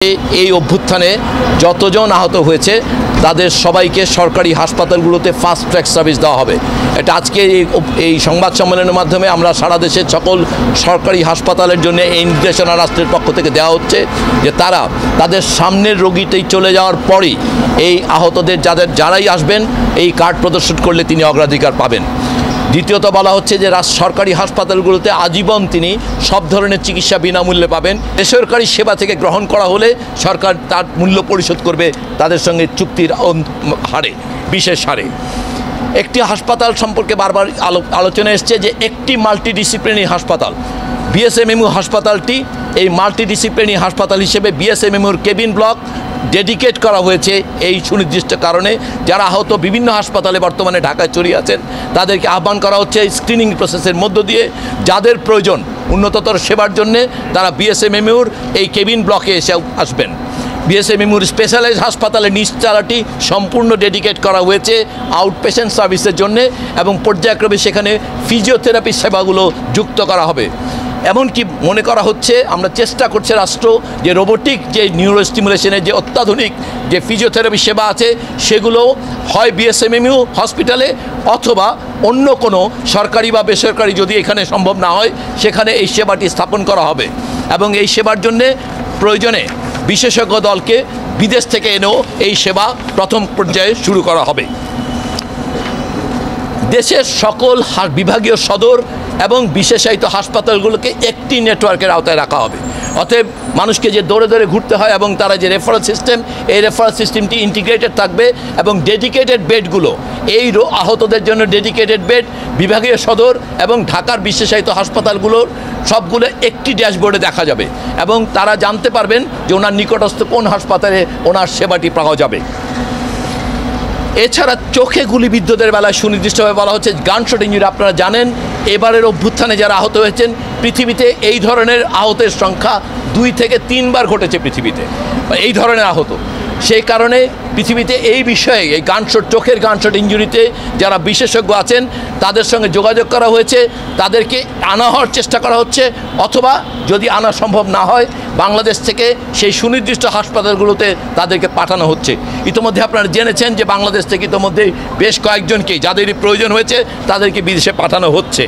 এই অভ্যুত্থানে যতজন আহত হয়েছে তাদের সবাইকে সরকারি হাসপাতালগুলোতে ফাস্ট ট্র্যাক সার্ভিস দেওয়া হবে। এটা আজকে এই সংবাদ সম্মেলনের মাধ্যমে আমরা সারা দেশের সকল সরকারি হাসপাতালের জন্য এই নির্দেশনা রাষ্ট্রের পক্ষ থেকে দেওয়া হচ্ছে যে তারা তাদের সামনের রোগীতেই চলে যাওয়ার পরই এই আহতদের যারাই আসবেন এই কার্ড প্রদর্শন করলে তিনি অগ্রাধিকার পাবেন। দ্বিতীয়ত বলা হচ্ছে যে সরকারি হাসপাতালগুলোতে আজীবন তিনি সব ধরনের চিকিৎসা বিনামূল্যে পাবেন। বেসরকারি সেবা থেকে গ্রহণ করা হলে সরকার তার মূল্য পরিশোধ করবে তাদের সঙ্গে চুক্তির হারে, বিশেষ হারে। একটি হাসপাতাল সম্পর্কে বারবার আলোচনা এসছে যে একটি মাল্টিডিসিপ্লিনারি হাসপাতাল বিএসএমএমইউ হাসপাতালটি এই মাল্টিডিসিপ্লিনারি হাসপাতাল হিসেবে বিএসএমএমইউর কেবিন ব্লক ডেডিকেট করা হয়েছে এই সুনির্দিষ্ট কারণে যারা আহত বিভিন্ন হাসপাতালে বর্তমানে ঢাকায় ছড়িয়ে আছেন তাদেরকে আহ্বান করা হচ্ছে স্ক্রিনিং প্রসেসের মধ্য দিয়ে যাদের প্রয়োজন উন্নততর সেবার জন্যে তারা বিএসএমএমইউর এই কেবিন ব্লকে এসে আসবেন। বিএসএমএমইউর স্পেশালাইজড হাসপাতালে নিচতলাটি সম্পূর্ণ ডেডিকেট করা হয়েছে আউটপেশেন্ট সার্ভিসের জন্যে এবং পর্যায়ক্রমে সেখানে ফিজিওথেরাপি সেবাগুলো যুক্ত করা হবে। এমনকি মনে করা হচ্ছে, আমরা চেষ্টা করছে রাষ্ট্র যে রোবোটিক যে নিউরোস্টিমুলেশনের যে অত্যাধুনিক যে ফিজিওথেরাপি সেবা আছে সেগুলো হয় বিএসএমএমইউ হসপিটালে অথবা অন্য কোনো সরকারি বা বেসরকারি যদি এখানে সম্ভব না হয় সেখানে এই সেবাটি স্থাপন করা হবে এবং এই সেবার জন্যে প্রয়োজনে বিশেষজ্ঞ দলকে বিদেশ থেকে এনেও এই সেবা প্রথম পর্যায়ে শুরু করা হবে। দেশের সকল বিভাগীয় সদর এবং বিশেষায়িত হাসপাতালগুলোকে একটি নেটওয়ার্কের আওতায় রাখা হবে। অতএব মানুষকে যে দৌড়ে দৌড়ে ঘুরতে হয় এবং তারা যে রেফারেল সিস্টেম এই রেফারেল সিস্টেমটি ইন্টিগ্রেটেড থাকবে এবং ডেডিকেটেড বেডগুলো এই আহতদের জন্য ডেডিকেটেড বেড বিভাগীয় সদর এবং ঢাকার বিশেষায়িত হাসপাতালগুলোর সবগুলো একটি ড্যাশবোর্ডে দেখা যাবে এবং তারা জানতে পারবেন যে ওনার নিকটস্থ কোন হাসপাতালে ওনার সেবাটি পাওয়া যাবে। এছাড়া চোখে গুলিবিদ্ধদের বেলায় সুনির্দিষ্টভাবে বলা হচ্ছে গানশট ইঞ্জুরি। আপনারা জানেন এবারের অভ্যুত্থানে যারা আহত হয়েছেন পৃথিবীতে এই ধরনের আহতের সংখ্যা 2 থেকে 3 বার ঘটেছে পৃথিবীতে এই ধরনের আহত। সেই কারণে পৃথিবীতে এই বিষয়ে এই গানশট চোখের গানশট ইঞ্জুরিতে যারা বিশেষজ্ঞ আছেন তাদের সঙ্গে যোগাযোগ করা হয়েছে, তাদেরকে আনা হওয়ার চেষ্টা করা হচ্ছে অথবা যদি আনা সম্ভব না হয় বাংলাদেশ থেকে সেই সুনির্দিষ্ট হাসপাতালগুলোতে তাদেরকে পাঠানো হচ্ছে। ইতিমধ্যে আপনারা জেনেছেন যে বাংলাদেশ থেকে ইতিমধ্যে বেশ কয়েকজনকে যাদেরই প্রয়োজন হয়েছে তাদেরকে বিদেশে পাঠানো হচ্ছে।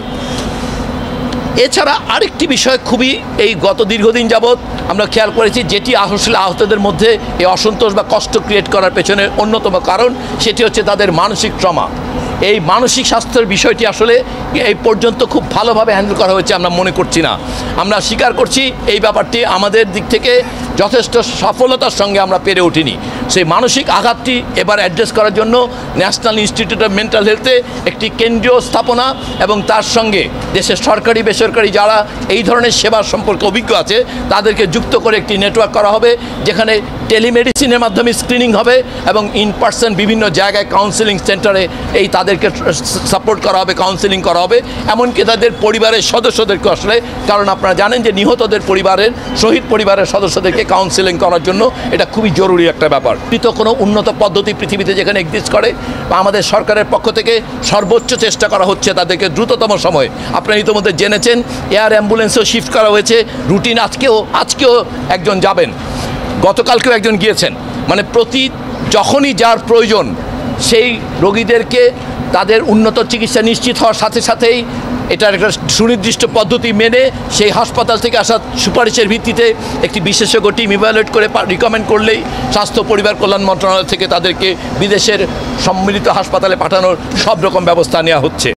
এছাড়া আরেকটি বিষয় খুবই এই গত দীর্ঘদিন যাবৎ আমরা খেয়াল করেছি যেটি আসলে আহতদের মধ্যে এই অসন্তোষ বা কষ্ট ক্রিয়েট করার পেছনে অন্যতম কারণ সেটি হচ্ছে তাদের মানসিক ট্রমা। এই মানসিক স্বাস্থ্যের বিষয়টি আসলে এই পর্যন্ত খুব ভালোভাবে হ্যান্ডেল করা হয়েছে আমরা মনে করছি না। আমরা স্বীকার করছি এই ব্যাপারটি আমাদের দিক থেকে যথেষ্ট সফলতার সঙ্গে আমরা পেরে উঠিনি। সেই মানসিক আঘাতটি এবার অ্যাড্রেস করার জন্য ন্যাশনাল ইনস্টিটিউট অফ মেন্টাল হেলথে একটি কেন্দ্রীয় স্থাপনা এবং তার সঙ্গে দেশের সরকারি বেসরকারি যারা এই ধরনের সেবা সম্পর্কে অভিজ্ঞ আছে তাদেরকে যুক্ত করে একটি নেটওয়ার্ক করা হবে যেখানে টেলিমেডিসিনের মাধ্যমে স্ক্রিনিং হবে এবং ইন পার্সন বিভিন্ন জায়গায় কাউন্সেলিং সেন্টারে এই তাদেরকে সাপোর্ট করা হবে, কাউন্সেলিং করা হবে, এমনকি তাদের পরিবারের সদস্যদেরকে আসলে, কারণ আপনারা জানেন যে নিহতদের পরিবারের শহীদ পরিবারের সদস্যদেরকে কাউন্সেলিং করার জন্য এটা খুবই জরুরি একটা ব্যাপার। কোনো উন্নত পদ্ধতি পৃথিবীতে যেখানে এক্সিস্ট করে বা আমাদের সরকারের পক্ষ থেকে সর্বোচ্চ চেষ্টা করা হচ্ছে তাদেরকে দ্রুততম সময়ে। আপনারা ইতিমধ্যে জেনেছেন এয়ার অ্যাম্বুলেন্সেও শিফট করা হয়েছে রুটিন। আজকেও একজন যাবেন, গতকালকেও একজন গিয়েছেন। মানে যখনই যার প্রয়োজন সেই রোগীদেরকে তাদের উন্নত চিকিৎসা নিশ্চিত হওয়ার সাথে সাথেই এটার একটা সুনির্দিষ্ট পদ্ধতি মেনে সেই হাসপাতাল থেকে আসা সুপারিশের ভিত্তিতে একটি বিশেষজ্ঞ টিম ইভ্যালুয়েট করে রিকমেন্ড করলেই স্বাস্থ্য পরিবার কল্যাণ মন্ত্রণালয় থেকে তাদেরকে বিদেশের সম্মিলিত হাসপাতালে পাঠানোর সব রকম ব্যবস্থা নেওয়া হচ্ছে।